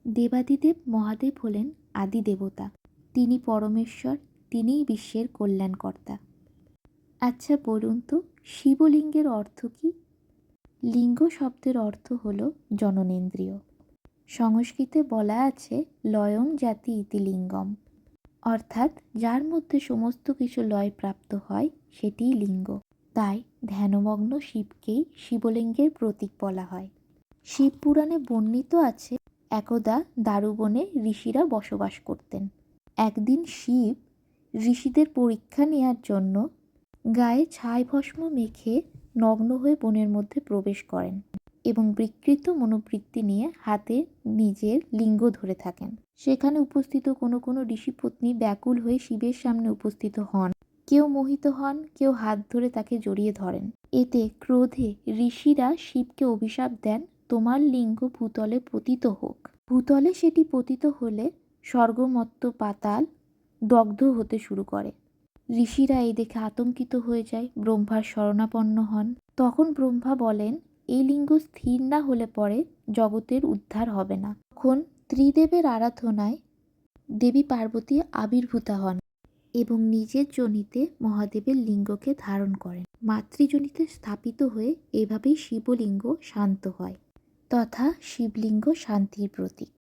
দেবাদিদেব মহাদেব হলেন আদি দেবতা। তিনি পরমেশ্বর, তিনিই বিশ্বের কল্যাণকর্তা। আচ্ছা বলুন তো, শিবলিঙ্গের অর্থ কী? লিঙ্গ শব্দের অর্থ হল জননেন্দ্রিয়। সংস্কৃতে বলা আছে লয়ং জাতি ইতি লিঙ্গম, অর্থাৎ যার মধ্যে সমস্ত কিছু লয় প্রাপ্ত হয় সেটিই লিঙ্গ। তাই ধ্যানমগ্ন শিবকেই শিবলিঙ্গের প্রতীক বলা হয়। শিবপুরাণে বর্ণিত আছে, একদা দারুবনে ঋষিরা বসবাস করতেন। একদিন শিব ঋষিদের পরীক্ষা নেওয়ার জন্য গায়ে ছাই ভস্ম মেখে নগ্ন হয়ে বনের মধ্যে প্রবেশ করেন এবং বিকৃত মনোবৃত্তি নিয়ে হাতে নিজের লিঙ্গ ধরে থাকেন। সেখানে উপস্থিত কোনো কোনো ঋষিপত্নী ব্যাকুল হয়ে শিবের সামনে উপস্থিত হন। কেউ মোহিত হন, কেউ হাত ধরে তাকে জড়িয়ে ধরেন। এতে ক্রোধে ঋষিরা শিবকে অভিশাপ দেন, তোমার লিঙ্গ ভূতলে পতিত হোক। ভূতলে সেটি পতিত হলে স্বর্গমত্ত পাতাল দগ্ধ হতে শুরু করে। ঋষিরা এই দেখে আতঙ্কিত হয়ে যায়, ব্রহ্মার শরণাপন্ন হন। তখন ব্রহ্মা বলেন, এই লিঙ্গ স্থির না হলে পরে জগতের উদ্ধার হবে না। তখন ত্রিদেবের আরাধনায় দেবী পার্বতী আবির্ভূতা হন এবং নিজের যোনিতে মহাদেবের লিঙ্গকে ধারণ করেন। মাতৃযোনিতে স্থাপিত হয়ে এভাবেই শিবলিঙ্গ শান্ত হয়, তথা শিবলিঙ্গ শান্তির প্রতীক।